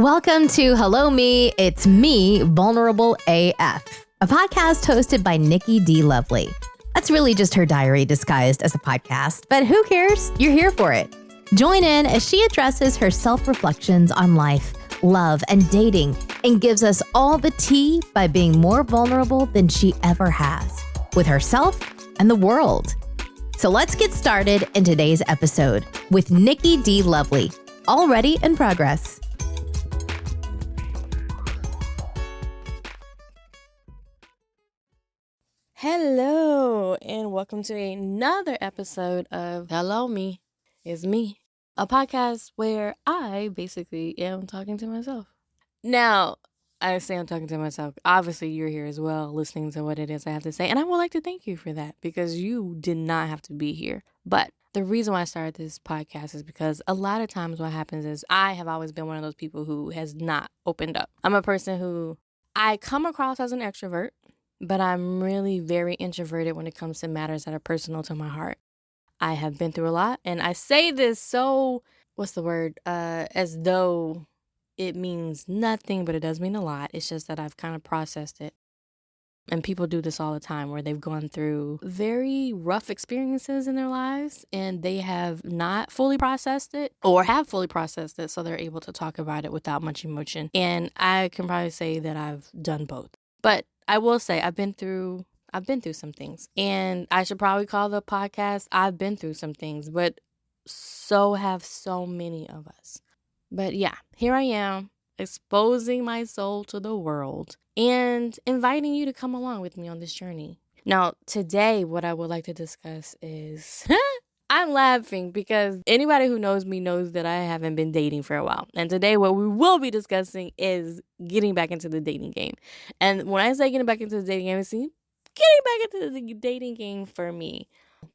Welcome to Hello Me, It's Me, Vulnerable AF, a podcast hosted by Nikki D. Lovely. That's really just her diary disguised as a podcast, but who cares? You're here for it. Join in as she addresses her self-reflections on life, love, and dating, and gives us all the tea by being more vulnerable than she ever has, with herself and the world. So let's get started in today's episode with Nikki D. Lovely, already in progress. Hello, and welcome to another episode of Hello Me, It's Me, a podcast where I basically am talking to myself. Now, I say I'm talking to myself. Obviously, you're here as well, listening to what it is I have to say, and I would like to thank you for that because you did not have to be here. But the reason why I started this podcast is because a lot of times what happens is I have always been one of those people who has not opened up. I'm a person who I come across as an extrovert, but I'm really very introverted when it comes to matters that are personal to my heart. I have been through a lot, and I say this so, as though it means nothing, but it does mean a lot. It's just that I've kind of processed it. And people do this all the time where they've gone through very rough experiences in their lives and they have not fully processed it or have fully processed it, so they're able to talk about it without much emotion. And I can probably say that I've done both. But I will say I've been through some things, and I should probably call the podcast I've been through some things, but so have so many of us. But yeah, here I am exposing my soul to the world and inviting you to come along with me on this journey. Now, today, what I would like to discuss is I'm laughing because anybody who knows me knows that I haven't been dating for a while. And today what we will be discussing is getting back into the dating game. And when I say getting back into the dating game, it's getting back into the dating game for me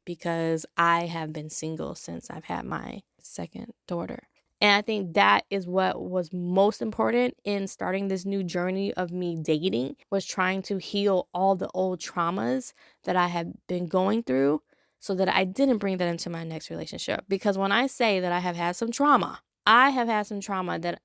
because I have been single since I've had my second daughter. And I think that is what was most important in starting this new journey of me dating, was trying to heal all the old traumas that I had been going through, so that I didn't bring that into my next relationship. Because when I say that I have had some trauma, that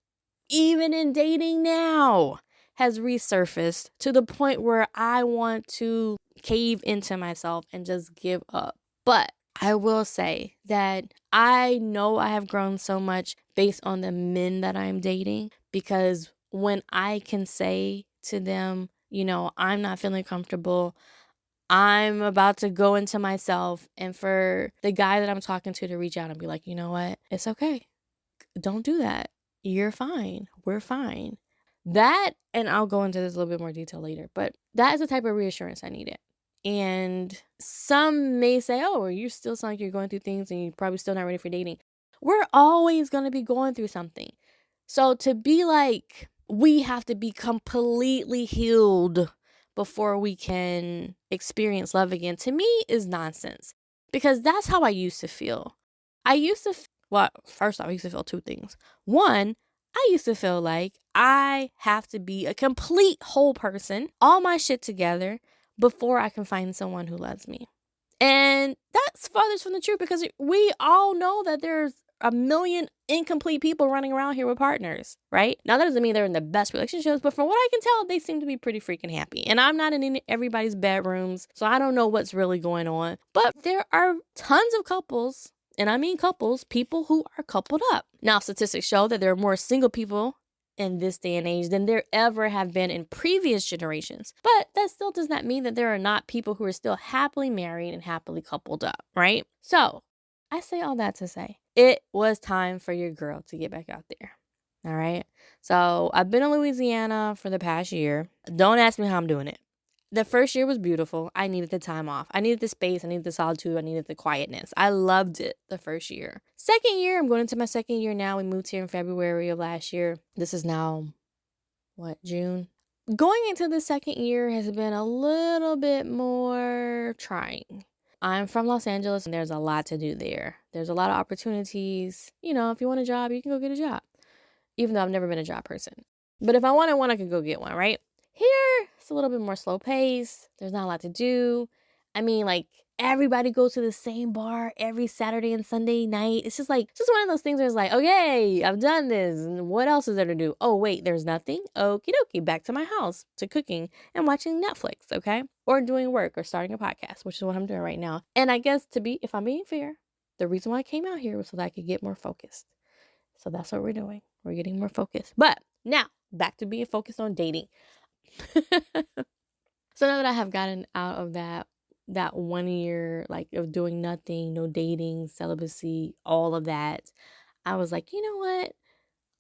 even in dating now has resurfaced to the point where I want to cave into myself and just give up. But I will say that I know I have grown so much based on the men that I'm dating, because when I can say to them, I'm not feeling comfortable, I'm about to go into myself, and for the guy that I'm talking to reach out and be like, you know what? It's okay. Don't do that. You're fine. We're fine. That, and I'll go into this a little bit more detail later, but that is the type of reassurance I needed. And some may say, oh, you still sound like you're going through things and you're probably still not ready for dating. We're always going to be going through something. So to be like, we have to be completely healed before we can experience love again, to me is nonsense, because that's how I used to feel. First off, I used to feel two things. One, I used to feel like I have to be a complete whole person, all my shit together, before I can find someone who loves me. And that's farthest from the truth, because we all know that there's a million incomplete people running around here with partners, right? Now, that doesn't mean they're in the best relationships, but from what I can tell, they seem to be pretty freaking happy. And I'm not in everybody's bedrooms, so I don't know what's really going on. But there are tons of couples, and I mean couples, people who are coupled up. Now, statistics show that there are more single people in this day and age than there ever have been in previous generations. But that still does not mean that there are not people who are still happily married and happily coupled up, right? So I say all that to say, it was time for your girl to get back out there. All right. So I've been in Louisiana for the past year. Don't ask me how I'm doing it. The first year was beautiful. I needed the time off. I needed the space. I needed the solitude. I needed the quietness. I loved it the first year. Second year, I'm going into my second year now. We moved here in February of last year. This is now, June? Going into the second year has been a little bit more trying. I'm from Los Angeles, and there's a lot to do there. There's a lot of opportunities. If you want a job, you can go get a job. Even though I've never been a job person. But if I wanted one, I could go get one, right? Here, it's a little bit more slow paced. There's not a lot to do. I mean, everybody goes to the same bar every Saturday and Sunday night. It's just like, just one of those things where it's like, okay, I've done this. And what else is there to do? Oh, wait, there's nothing? Okie dokie, back to my house, to cooking and watching Netflix, okay? Or doing work or starting a podcast, which is what I'm doing right now. And I guess if I'm being fair, the reason why I came out here was so that I could get more focused. So that's what we're doing. We're getting more focused. But now, back to being focused on dating. So now that I have gotten out of that 1 year, like, of doing nothing, no dating, celibacy, all of that, I was like, you know what?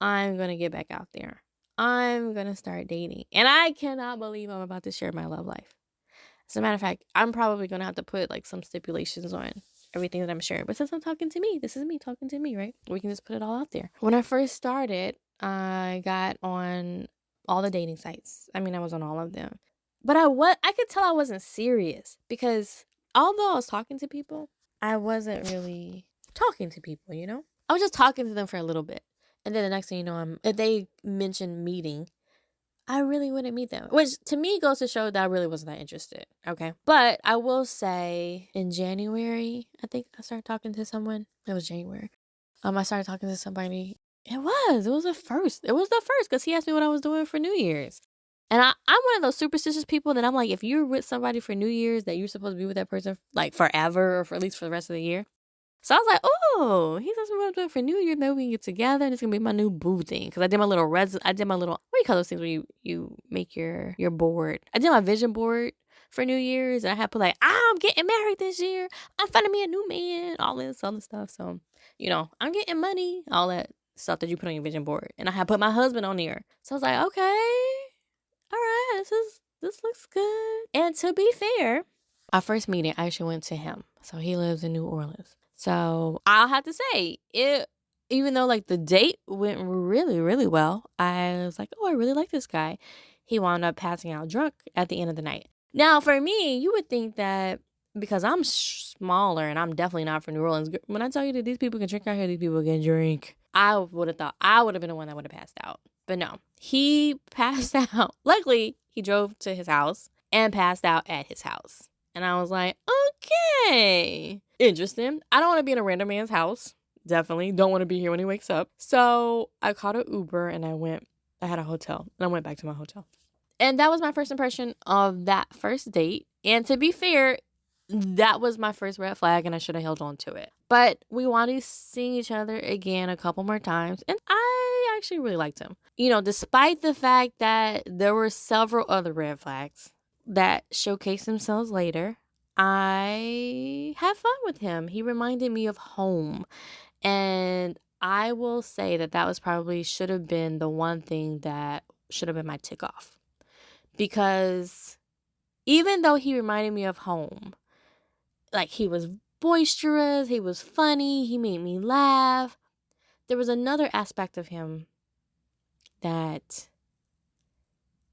I'm going to get back out there. I'm going to start dating. And I cannot believe I'm about to share my love life. As a matter of fact, I'm probably going to have to put like some stipulations on everything that I'm sharing. But since I'm talking to me, this is me talking to me, right? We can just put it all out there. When I first started, I got on all the dating sites. I mean, I was on all of them. But I could tell I wasn't serious, because although I was talking to people, I wasn't really talking to people, you know? I was just talking to them for a little bit. And then the next thing you know, if they mentioned meeting, I really wouldn't meet them, which to me goes to show that I really wasn't that interested. Okay. But I will say in January, I think I started talking to someone. It was January. I started talking to somebody. It was the first because he asked me what I was doing for New Year's. And I'm one of those superstitious people that I'm like, if you're with somebody for New Year's, that you're supposed to be with that person like forever, or for at least for the rest of the year. So I was like, oh, he's asking me what I'm doing for New Year's. Maybe we can get together, and it's gonna be my new boo thing. Because I did my little what do you call those things where you make your board? I did my vision board for New Year's, and I had put like, I'm getting married this year. I'm finding me a new man, all this other stuff. So, I'm getting money, all that stuff that you put on your vision board. And I had put my husband on there. So I was like, okay, all right, this looks good. And to be fair, our first meeting, I actually went to him. So he lives in New Orleans. So I'll have to say, even though like the date went really, really well, I was like, oh, I really like this guy. He wound up passing out drunk at the end of the night. Now, for me, you would think that because I'm smaller and I'm definitely not from New Orleans, when I tell you that these people can drink out here, these people can drink, I would have thought I would have been the one that would have passed out. But no, he passed out. Luckily, he drove to his house and passed out at his house. And I was like, okay, interesting. I don't want to be in a random man's house. Definitely don't want to be here when he wakes up. So I called an Uber and I had a hotel and I went back to my hotel. And that was my first impression of that first date. And to be fair, that was my first red flag and I should have held on to it. But we wound up seeing each other again a couple more times. And I actually really liked him. Despite the fact that there were several other red flags that showcased themselves later, I had fun with him. He reminded me of home. And I will say that should have been the one thing that should have been my tick off. Because even though he reminded me of home, like he was boisterous, he was funny, he made me laugh, there was another aspect of him that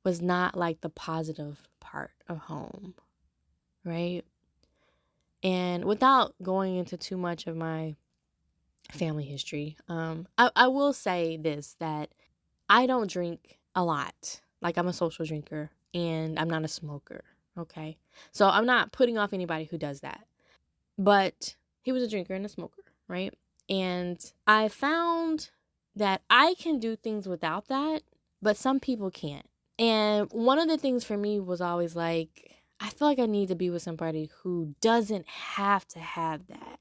was not like the positive part of home, right? And without going into too much of my family history, I will say this, that I don't drink a lot. Like, I'm a social drinker and I'm not a smoker, okay? So I'm not putting off anybody who does that. But he was a drinker and a smoker, right? And I found that I can do things without that, but some people can't. And one of the things for me was always like, I feel like I need to be with somebody who doesn't have to have that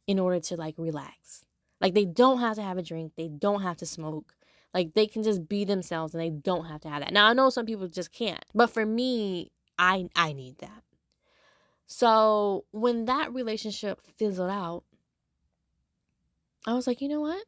in order to like relax. Like, they don't have to have a drink. They don't have to smoke. Like, they can just be themselves and they don't have to have that. Now, I know some people just can't, but for me, I need that. So when that relationship fizzled out, I was like, you know what?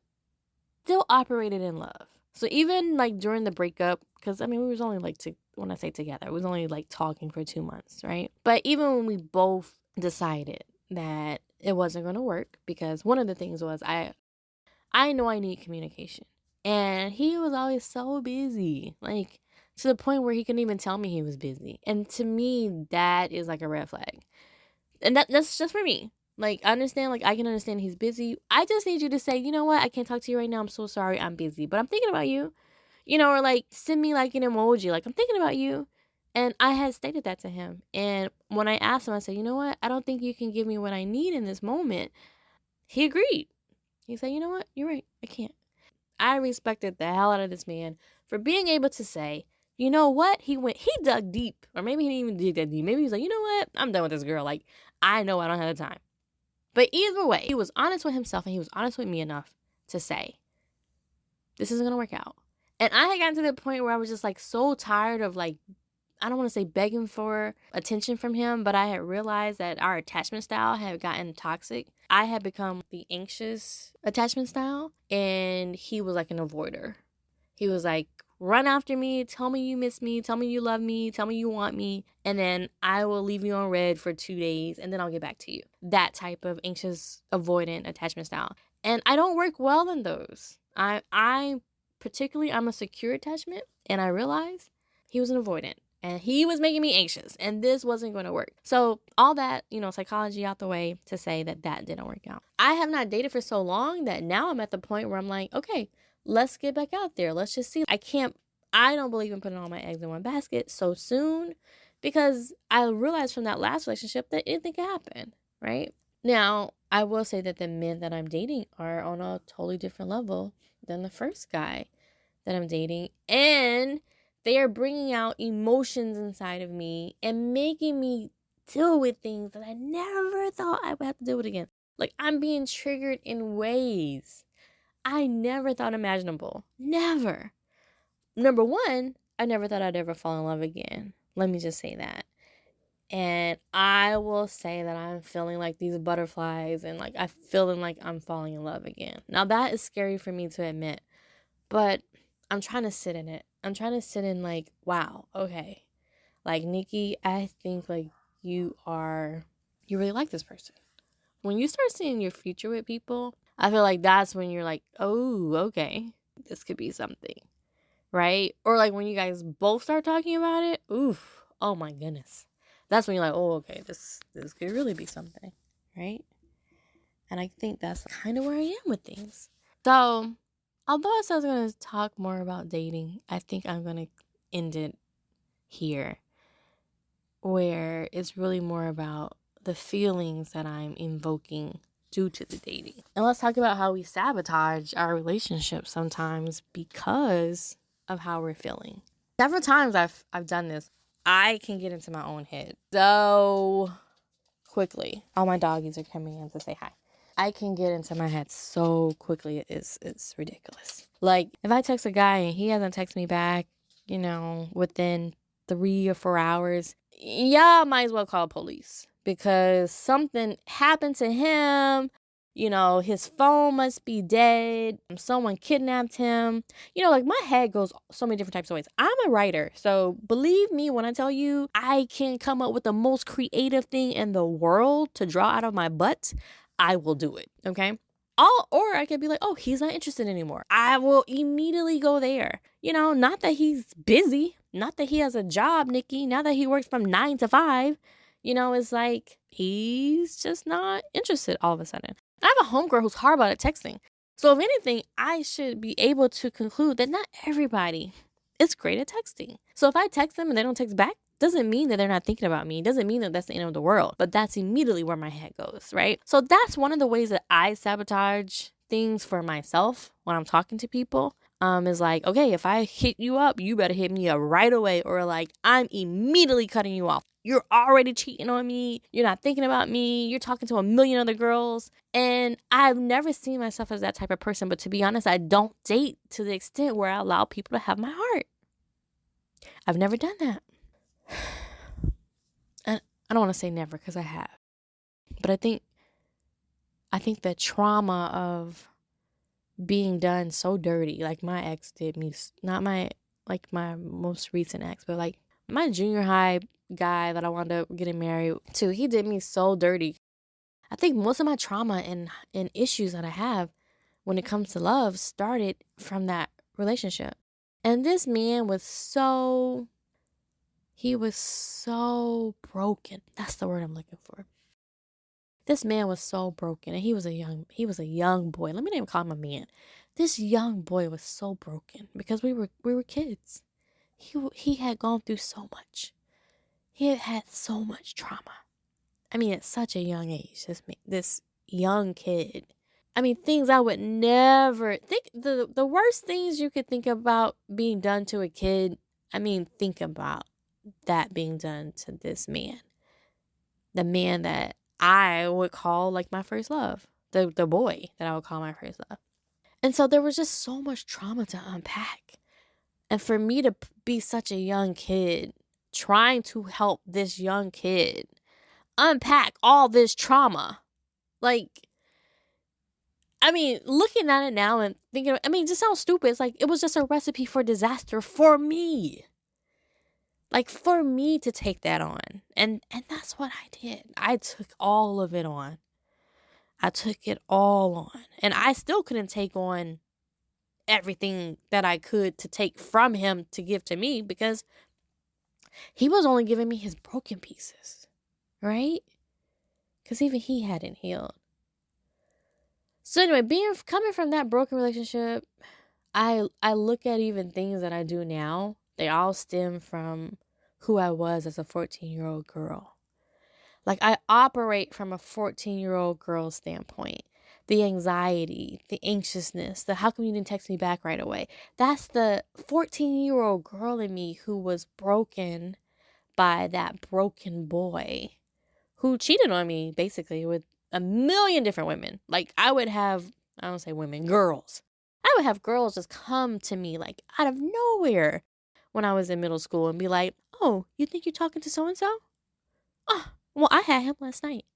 Still operated in love. So even like during the breakup, because we was only like, when I say together, it was only like talking for 2 months, right? But even when we both decided that it wasn't going to work, because one of the things was I know I need communication. And he was always so busy, like to the point where he couldn't even tell me he was busy. And to me, that is like a red flag. And that's just for me. Like, I understand, like, I can understand he's busy. I just need you to say, you know what? I can't talk to you right now. I'm so sorry. I'm busy. But I'm thinking about you. Or like send me like an emoji. Like, I'm thinking about you. And I had stated that to him. And when I asked him, I said, you know what? I don't think you can give me what I need in this moment. He agreed. He said, you know what? You're right. I can't. I respected the hell out of this man for being able to say, you know what? He dug deep. Or maybe he didn't even dig that deep. Maybe he was like, you know what? I'm done with this girl. Like, I know I don't have the time. But either way, he was honest with himself and he was honest with me enough to say, this isn't going to work out. And I had gotten to the point where I was just like so tired of like, I don't want to say begging for attention from him, but I had realized that our attachment style had gotten toxic. I had become the anxious attachment style and he was like an avoider. He was like, run after me, tell me you miss me, tell me you love me, tell me you want me, and then I will leave you on red for 2 days and then I'll get back to you. That type of anxious avoidant attachment style. And I don't work well in those. I'm a secure attachment, and I realized he was an avoidant and he was making me anxious and this wasn't going to work. So all that, psychology out the way to say that didn't work out. I have not dated for so long that now I'm at the point where I'm like, okay, let's get back out there. Let's just see. I don't believe in putting all my eggs in one basket so soon because I realized from that last relationship that anything can happen, right? Now, I will say that the men that I'm dating are on a totally different level than the first guy that I'm dating. And they are bringing out emotions inside of me and making me deal with things that I never thought I would have to deal with again. Like, I'm being triggered in ways I never thought imaginable. Never. Number one, I never thought I'd ever fall in love again. Let me just say that. And I will say that I'm feeling like these butterflies and like I'm feeling like I'm falling in love again. Now that is scary for me to admit, but I'm trying to sit in it. I'm trying to sit in like, wow, okay. Like, Nikki, I think like you really like this person. When you start seeing your future with people, I feel like that's when you're like, oh, okay, this could be something, right? Or like when you guys both start talking about it, oof, oh my goodness. That's when you're like, oh, okay, this could really be something, right? And I think that's kind of where I am with things. So, although I said I was going to talk more about dating, I think I'm going to end it here, where it's really more about the feelings that I'm invoking due to the dating. And let's talk about how we sabotage our relationships sometimes because of how we're feeling. Several times I've done this. I can get into my own head so quickly. All my doggies are coming in to say hi. I can get into my head so quickly. It's ridiculous. Like, if I text a guy and he hasn't texted me back, within 3 or 4 hours, yeah, might as well call police because something happened to him. His phone must be dead. Someone kidnapped him. Like, my head goes so many different types of ways. I'm a writer, so believe me when I tell you I can come up with the most creative thing in the world to draw out of my butt. I will do it, okay? Or I could be like, oh, he's not interested anymore. I will immediately go there. Not that he's busy, not that he has a job, Nikki, not that he works from 9 to 5. It's like he's just not interested all of a sudden. I have a homegirl who's horrible at texting. So if anything, I should be able to conclude that not everybody is great at texting. So if I text them and they don't text back, doesn't mean that they're not thinking about me. Doesn't mean that that's the end of the world. But that's immediately where my head goes, right? So that's one of the ways that I sabotage things for myself when I'm talking to people. Is like, okay, if I hit you up, you better hit me up right away. Or like, I'm immediately cutting you off. You're already cheating on me. You're not thinking about me. You're talking to a million other girls. And I've never seen myself as that type of person. But to be honest, I don't date to the extent where I allow people to have my heart. I've never done that. And I don't want to say never because I have. But I think the trauma of being done so dirty, like my ex did me, not my most recent ex, but like my junior high guy that I wound up getting married to, he did me so dirty. I think most of my trauma and issues that I have when it comes to love started from that relationship. And this man was so broken. That's the word I'm looking for. This man was so broken, and he was a young boy. Let me not even call him a man. This young boy was so broken because we were kids. He had gone through so much. he had had so much trauma. I mean, at such a young age, this young kid. I mean, things I would never think. The worst things you could think about being done to a kid. I mean, think about that being done to this man. The man that I would call like my first love. The boy that I would call my first love. And so there was just so much trauma to unpack. And for me to be such a young kid, trying to help this young kid unpack all this trauma. Like, I mean, looking at it now and thinking, I mean, it just sounds stupid. It's like, it was just a recipe for disaster for me. Like, for me to take that on. And that's what I did. I took all of it on. I took it all on. And I still couldn't take on everything that I could to take from him to give to me, because he was only giving me his broken pieces, right? Because even he hadn't healed. So anyway, coming from that broken relationship, I look at even things that I do now. They all stem from who I was as a 14-year-old girl. Like, I operate from a 14-year-old girl standpoint. The anxiety, the anxiousness, the how come you didn't text me back right away? That's the 14-year-old girl in me who was broken by that broken boy who cheated on me, basically, with a million different women. Like, I don't say women, girls. I would have girls just come to me, like, out of nowhere when I was in middle school and be like, oh, you think you're talking to so-and-so? Oh, well, I had him last night.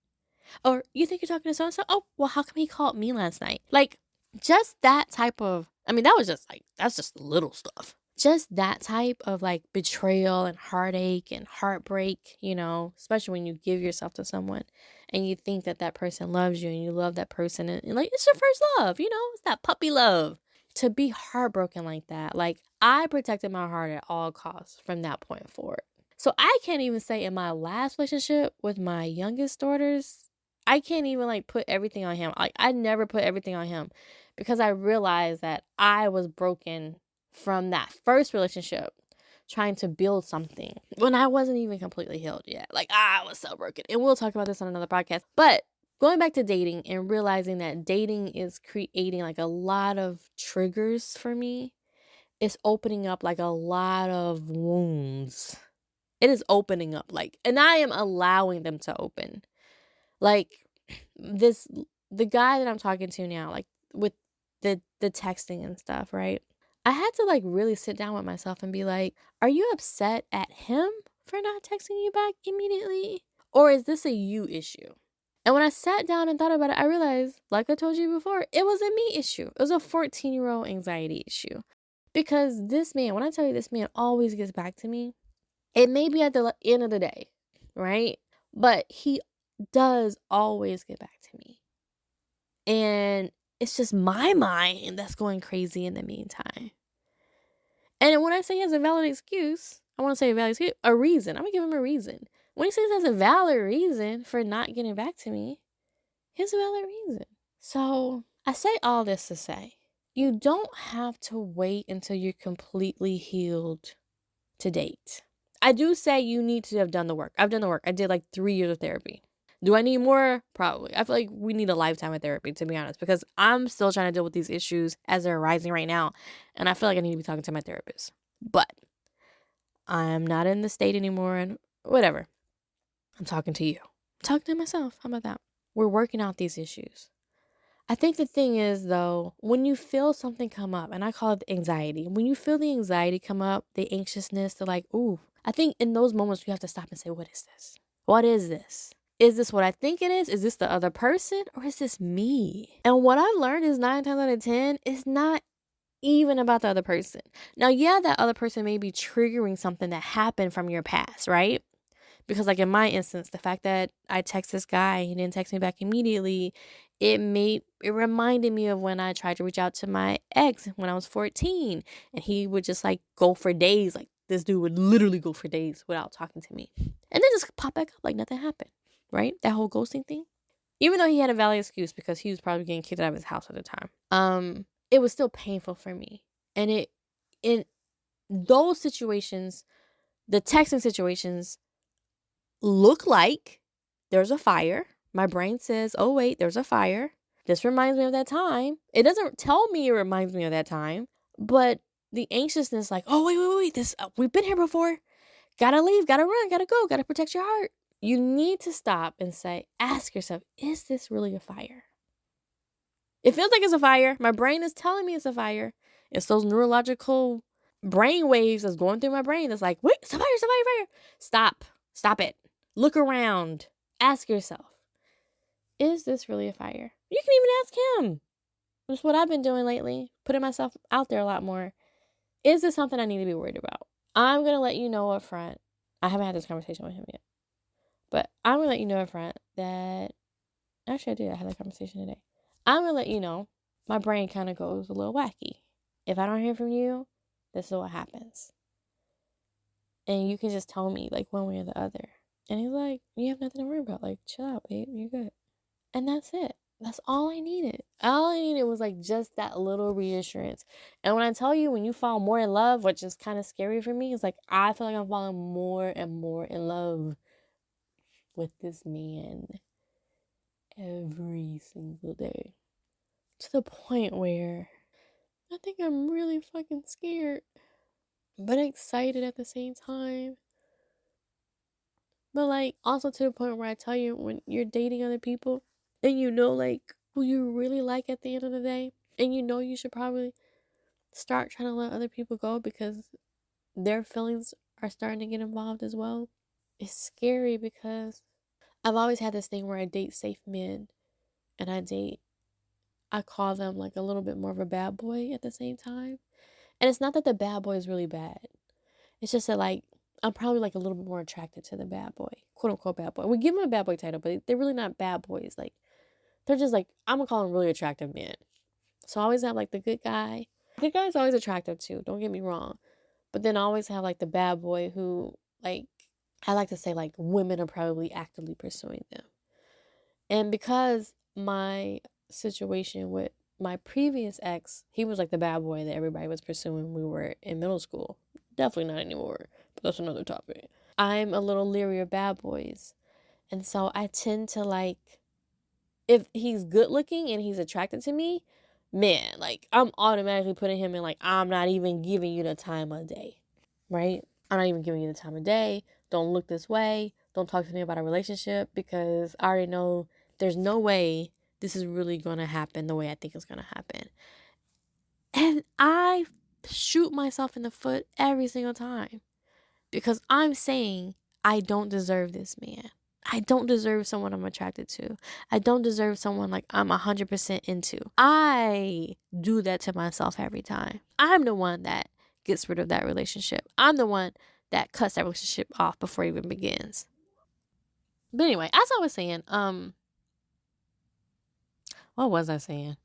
Or, you think you're talking to so-and-so? Oh, well, how come he called me last night? Like, just that type of, I mean, that's just little stuff. Just that type of, like, betrayal and heartache and heartbreak, especially when you give yourself to someone and you think that that person loves you and you love that person. And like, it's your first love, it's that puppy love. To be heartbroken like that, like, I protected my heart at all costs from that point forward. So I can't even say in my last relationship with my youngest daughters, I can't even like put everything on him. Like, I never put everything on him because I realized that I was broken from that first relationship, trying to build something when I wasn't even completely healed yet. Like, I was so broken. And we'll talk about this on another podcast. But going back to dating and realizing that dating is creating like a lot of triggers for me, it's opening up like a lot of wounds. It is opening up, like, and I am allowing them to open. Like, the guy that I'm talking to now, like, with the texting and stuff, right? I had to, like, really sit down with myself and be like, are you upset at him for not texting you back immediately? Or is this a you issue? And when I sat down and thought about it, I realized, like I told you before, it was a me issue. It was a 14-year-old anxiety issue. Because this man, when I tell you this man always gets back to me, it may be at the end of the day, right? But he does always get back to me. And it's just my mind that's going crazy in the meantime. And when I say he has a valid excuse, I want to say a valid excuse, a reason. I'm going to give him a reason. When he says he has a valid reason for not getting back to me, here's a valid reason. So I say all this to say, you don't have to wait until you're completely healed to date. I do say you need to have done the work. I've done the work. I did like 3 years of therapy. Do I need more? Probably. I feel like we need a lifetime of therapy, to be honest, because I'm still trying to deal with these issues as they're arising right now. And I feel like I need to be talking to my therapist. But I'm not in the state anymore and whatever. I'm talking to you. I'm talking to myself. How about that? We're working out these issues. I think the thing is, though, when you feel something come up, and I call it anxiety, when you feel the anxiety come up, the anxiousness, the like, ooh, I think in those moments you have to stop and say, what is this? What is this? Is this what I think it is? Is this the other person? Or is this me? And what I've learned is 9 times out of 10, it's not even about the other person. Now, yeah, that other person may be triggering something that happened from your past, right? Because like in my instance, the fact that I text this guy, he didn't text me back immediately, it reminded me of when I tried to reach out to my ex when I was 14, and he would just like go for days. Like, this dude would literally go for days without talking to me, and then just pop back up like nothing happened, right? That whole ghosting thing. Even though he had a valid excuse because he was probably getting kicked out of his house at the time, it was still painful for me. And in those situations, the texting situations, look like there's a fire. My brain says, oh, wait, there's a fire. This reminds me of that time. It doesn't tell me it reminds me of that time, but the anxiousness, like, oh, wait, this, we've been here before. Gotta leave, gotta run, gotta go, gotta protect your heart. You need to stop and ask yourself, is this really a fire? It feels like it's a fire. My brain is telling me it's a fire. It's those neurological brain waves that's going through my brain that's like, wait, it's a fire, it's a fire, fire. Stop it. Look around. Ask yourself, is this really a fire? You can even ask him. That's what I've been doing lately, putting myself out there a lot more. Is this something I need to be worried about? I'm going to let you know up front. I haven't had this conversation with him yet. But I'm going to let you know up front that, actually I did. I had that conversation today. I'm going to let you know my brain kind of goes a little wacky. If I don't hear from you, this is what happens. And you can just tell me like one way or the other. And he's like, you have nothing to worry about. Like, chill out, babe. You're good. And that's it. That's all I needed. All I needed was like just that little reassurance. And when I tell you, when you fall more in love, which is kind of scary for me, it's like I feel like I'm falling more and more in love with this man every single day. To the point where I think I'm really fucking scared, but excited at the same time. But like also to the point where I tell you, when you're dating other people and you know like who you really like at the end of the day, and you know you should probably start trying to let other people go because their feelings are starting to get involved as well. It's scary because I've always had this thing where I date safe men, and I call them like a little bit more of a bad boy at the same time. And it's not that the bad boy is really bad. It's just that like I'm probably like a little bit more attracted to the bad boy, quote unquote bad boy. We give them a bad boy title, but they're really not bad boys. Like they're just like, I'm gonna call them really attractive men. So I always have like the good guy. The good guy's always attractive too, don't get me wrong. But then I always have like the bad boy who, like, I like to say like women are probably actively pursuing them. And because my situation with my previous ex, he was like the bad boy that everybody was pursuing when we were in middle school. Definitely not anymore, but that's another topic. I'm a little leery of bad boys. And so I tend to like, if he's good looking and he's attracted to me, man, like I'm automatically putting him in like, I'm not even giving you the time of day, right? I'm not even giving you the time of day. Don't look this way. Don't talk to me about a relationship because I already know there's no way this is really going to happen the way I think it's going to happen. And I shoot myself in the foot every single time because I'm saying I don't deserve this man. I don't deserve someone I'm attracted to. I don't deserve someone like I'm 100% into. I do that to myself every time. I'm the one that gets rid of that relationship. I'm the one that cuts that relationship off before it even begins. But anyway, as I was saying, what was I saying?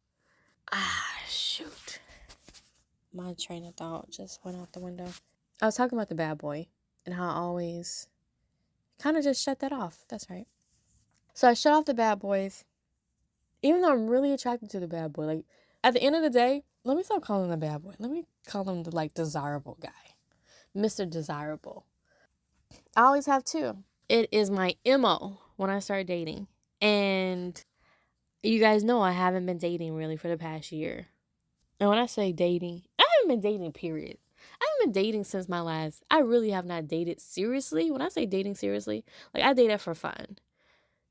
Shoot. My train of thought just went out the window. I was talking about the bad boy and how I always kind of just shut that off. That's right. So I shut off the bad boys, even though I'm really attracted to the bad boy. Like, at the end of the day, let me stop calling him the bad boy. Let me call him the, like, desirable guy. Mr. Desirable. I always have two. It is my MO when I start dating. And you guys know I haven't been dating really for the past year. And when I say dating, I haven't been dating, period. I haven't been dating since I really have not dated seriously. When I say dating seriously, like I dated for fun.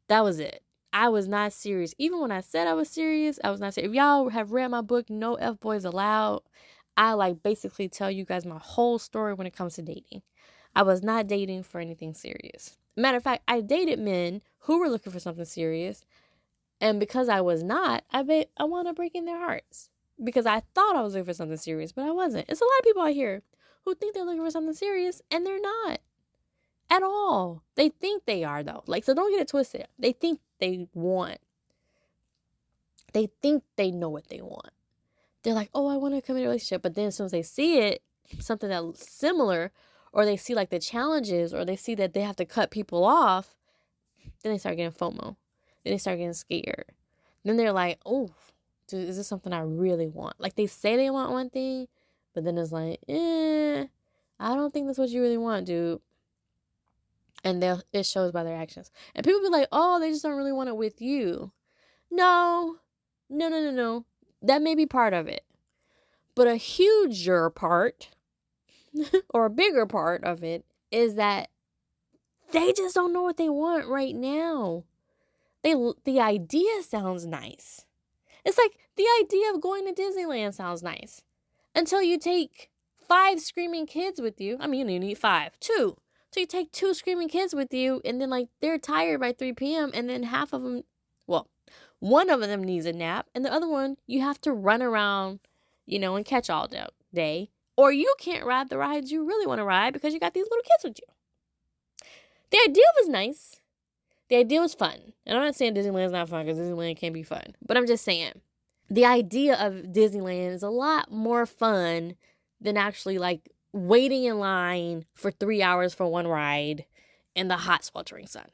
That was it. I was not serious. Even when I said I was serious, I was not serious. If y'all have read my book, No F-Boys Allowed, I like basically tell you guys my whole story when it comes to dating. I was not dating for anything serious. Matter of fact, I dated men who were looking for something serious. And because I was not, I want to break in their hearts. Because I thought I was looking for something serious, but I wasn't. It's a lot of people out here who think they're looking for something serious, and they're not. At all. They think they are, though. Like, so don't get it twisted. They think they want. They think they know what they want. They're like, oh, I want to come in a relationship. But then as soon as they see it, something that's similar, or they see like the challenges, or they see that they have to cut people off, then they start getting FOMO. Then they start getting scared. Then they're like, oh, dude, is this something I really want? Like, they say they want one thing, but then it's like, I don't think that's what you really want, dude. And it shows by their actions. And people be like, oh, they just don't really want it with you. No. That may be part of it. But a huger part or a bigger part of it is that they just don't know what they want right now. The idea sounds nice. It's like the idea of going to Disneyland sounds nice. Until you take 5 screaming kids with you. I mean, you need 5. 2. So you take 2 screaming kids with you, and then like they're tired by 3 p.m. and then half of them, well, one of them needs a nap, and the other one you have to run around, and catch all day. Or you can't ride the rides you really want to ride because you got these little kids with you. The idea was nice. The idea was fun. And I'm not saying Disneyland's not fun because Disneyland can be fun. But I'm just saying the idea of Disneyland is a lot more fun than actually like waiting in line for 3 hours for one ride in the hot sweltering sun.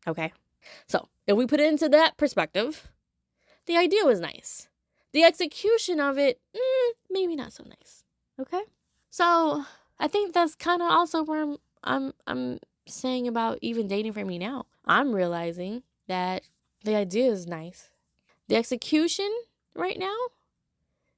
Okay? So if we put it into that perspective, the idea was nice. The execution of it, maybe not so nice. Okay? So I think that's kind of also where I'm saying about even dating for me now. I'm realizing that the idea is nice. The execution right now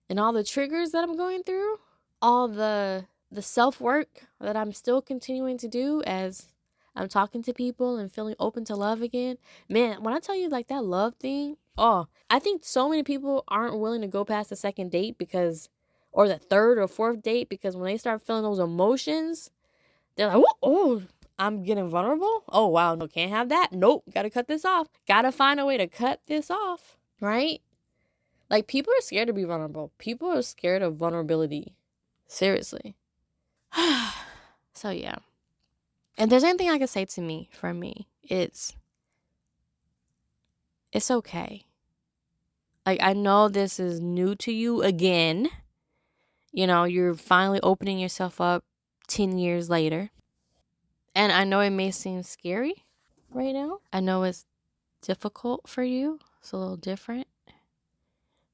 and all the triggers that I'm going through, all the self-work that I'm still continuing to do as I'm talking to people and feeling open to love again. Man, when I tell you like that love thing, I think so many people aren't willing to go past the second date or the third or fourth date because when they start feeling those emotions, they're like, oh, I'm getting vulnerable. Oh, wow. No, can't have that. Nope. Got to cut this off. Got to find a way to cut this off. Right? Like, people are scared to be vulnerable. People are scared of vulnerability. Seriously. So, yeah. If there's anything I can say from me, it's okay. Like, I know this is new to you again. You're finally opening yourself up 10 years later. And I know it may seem scary right now. I know it's difficult for you. It's a little different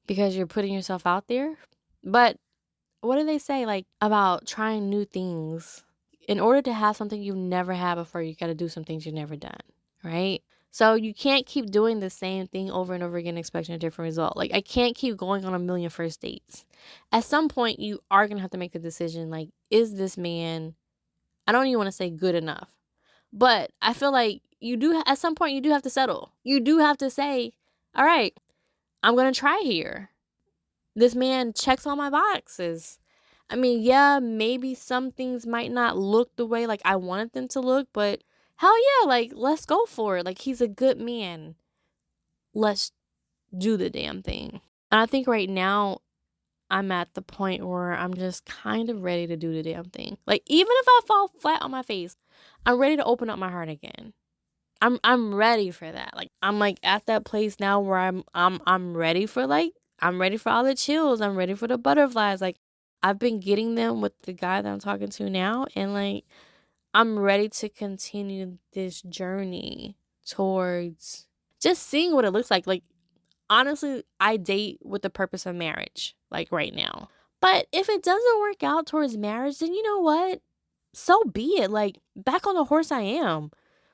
because you're putting yourself out there. But what do they say like about trying new things? In order to have something you've never had before, you got to do some things you've never done, right? So you can't keep doing the same thing over and over again expecting a different result. Like, I can't keep going on a million first dates. At some point, you are going to have to make the decision, like, is this man, I don't even want to say good enough, but I feel like at some point, you do have to settle. You do have to say, all right, I'm going to try here. This man checks all my boxes. I mean, yeah, maybe some things might not look the way like I wanted them to look, but hell yeah, like, let's go for it. Like, he's a good man. Let's do the damn thing. And I think right now I'm at the point where I'm just kind of ready to do the damn thing. Like, even if I fall flat on my face, I'm ready to open up my heart again. I'm ready for that. Like, I'm like at that place now where I'm ready for I'm ready for all the chills. I'm ready for the butterflies. Like, I've been getting them with the guy that I'm talking to now, and like, I'm ready to continue this journey towards just seeing what it looks like. Like, honestly, I date with the purpose of marriage, like right now. But if it doesn't work out towards marriage, then you know what? So be it. Like, back on the horse I am.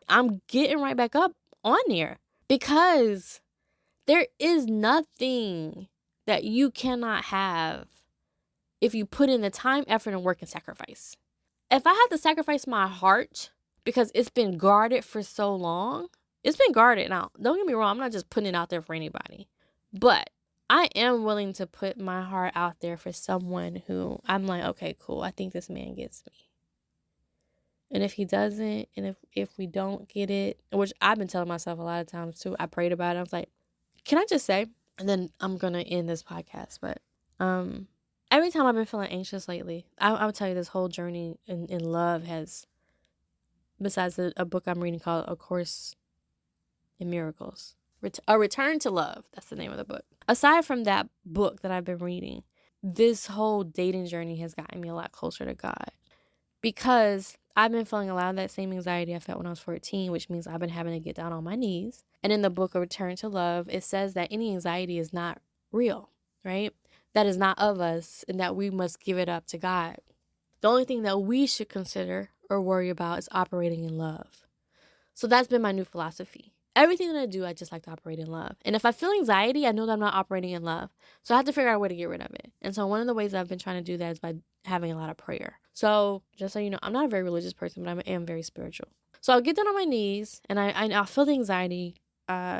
I'm getting right back up on there because there is nothing that you cannot have if you put in the time, effort, and work and sacrifice. If I have to sacrifice my heart because it's been guarded for so long, it's been guarded. Now, don't get me wrong, I'm not just putting it out there for anybody. But I am willing to put my heart out there for someone who I'm like, okay, cool, I think this man gets me. And if he doesn't, and if we don't get it, which I've been telling myself a lot of times too, I prayed about it. I was like, can I just say, and then I'm going to end this podcast, but every time I've been feeling anxious lately, I would tell you this whole journey in love has, besides a book I'm reading called A Course in Miracles, A Return to Love, that's the name of the book. Aside from that book that I've been reading, this whole dating journey has gotten me a lot closer to God because I've been feeling a lot of that same anxiety I felt when I was 14, which means I've been having to get down on my knees. And in the book, A Return to Love, it says that any anxiety is not real, right? That is not of us and that we must give it up to God. The only thing that we should consider or worry about is operating in love. So that's been my new philosophy. Everything that I do, I just like to operate in love. And if I feel anxiety, I know that I'm not operating in love. So I have to figure out a way to get rid of it. And so one of the ways I've been trying to do that is by having a lot of prayer. So just so you know, I'm not a very religious person, but I am very spiritual. So I'll get down on my knees and I'll feel the anxiety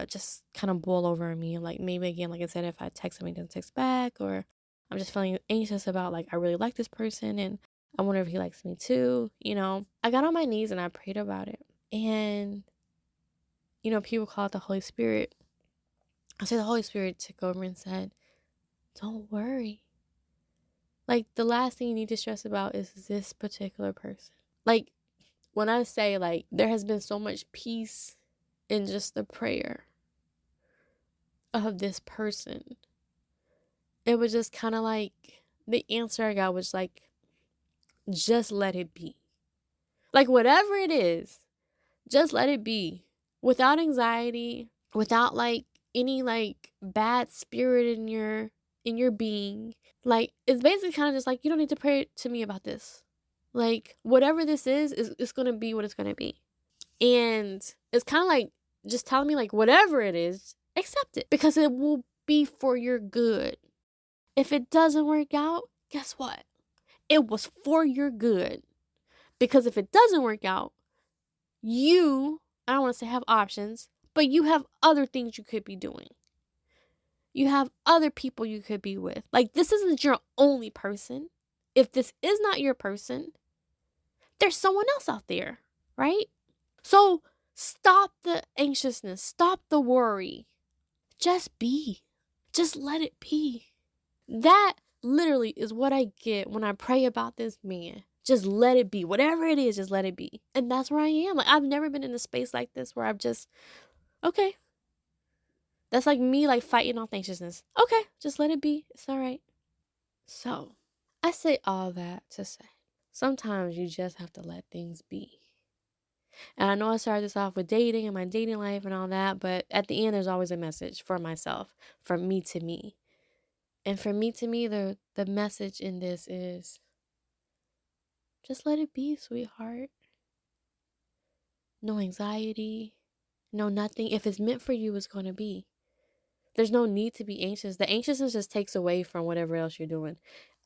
just kind of boil over me. Like maybe again, like I said, if I text him, he doesn't text back, or I'm just feeling anxious about like, I really like this person and I wonder if he likes me too. You know, I got on my knees and I prayed about it. And, you know, people call it the Holy Spirit. I say the Holy Spirit took over and said, don't worry. Like, the last thing you need to stress about is this particular person. Like, when I say, like, there has been so much peace in just the prayer of this person, it was just kind of like, the answer I got was like, just let it be. Like, whatever it is, just let it be. Without anxiety, without like any like bad spirit in your being. Like, it's basically kind of just like, you don't need to pray to me about this. Like, whatever this is it's going to be what it's going to be. And it's kind of like just telling me like, whatever it is, accept it, because it will be for your good. If it doesn't work out, guess what? It was for your good. Because if it doesn't work out, I don't want to say have options, but you have other things you could be doing. You have other people you could be with. Like, this isn't your only person. If this is not your person, there's someone else out there, right? So stop the anxiousness. Stop the worry. Just be. Just let it be. That literally is what I get when I pray about this man. Just let it be. Whatever it is, just let it be. And that's where I am. Like, I've never been in a space like this where I'm just, okay. That's like me, like, fighting off anxiousness. Okay, just let it be. It's all right. So, I say all that to say, sometimes you just have to let things be. And I know I started this off with dating and my dating life and all that, but at the end, there's always a message for myself, from me to me. And from me to me, the message in this is, just let it be, sweetheart. No anxiety, no nothing. If it's meant for you, it's going to be. There's no need to be anxious. The anxiousness just takes away from whatever else you're doing.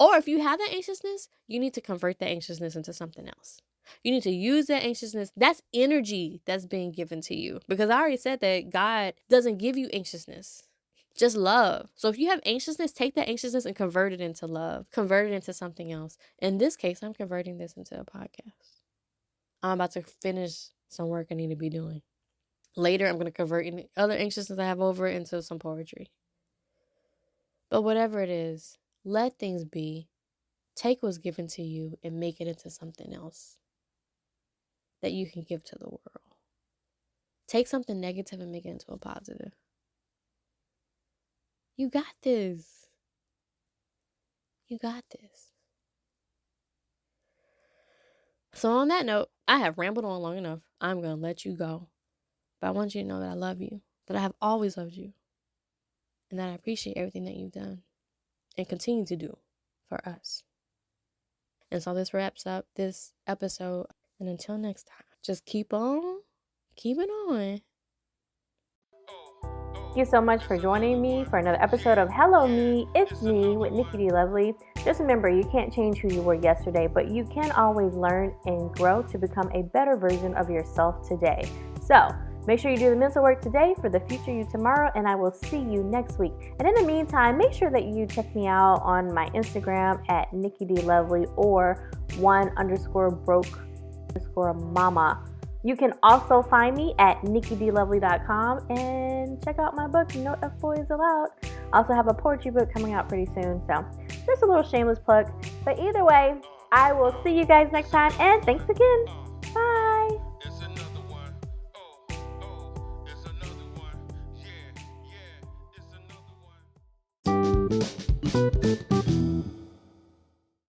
Or if you have that anxiousness, you need to convert that anxiousness into something else. You need to use that anxiousness. That's energy that's being given to you. Because I already said that God doesn't give you anxiousness, just love. So if you have anxiousness, take that anxiousness and convert it into love. Convert it into something else. In this case, I'm converting this into a podcast. I'm about to finish some work I need to be doing. Later, I'm going to convert any other anxiousness I have over it into some poetry. But whatever it is, let things be. Take what's given to you and make it into something else that you can give to the world. Take something negative and make it into a positive. You got this. You got this. So on that note, I have rambled on long enough. I'm going to let you go. But I want you to know that I love you, that I have always loved you, and that I appreciate everything that you've done and continue to do for us. And so this wraps up this episode. And until next time, just keep on keeping on. Thank you so much for joining me for another episode of Hello Me, It's Me with Nikki D. Lovely. Just remember, you can't change who you were yesterday, but you can always learn and grow to become a better version of yourself today. So make sure you do the mental work today for the future you tomorrow, and I will see you next week. And in the meantime, make sure that you check me out on my Instagram at Nikki D. Lovely or _broke_mama. You can also find me at nikkidlovely.com and check out my book, No F Boys Allowed. I also have a poetry book coming out pretty soon, so just a little shameless plug. But either way, I will see you guys next time, and thanks again. Bye. It's another one. It's another one. Yeah, it's another one.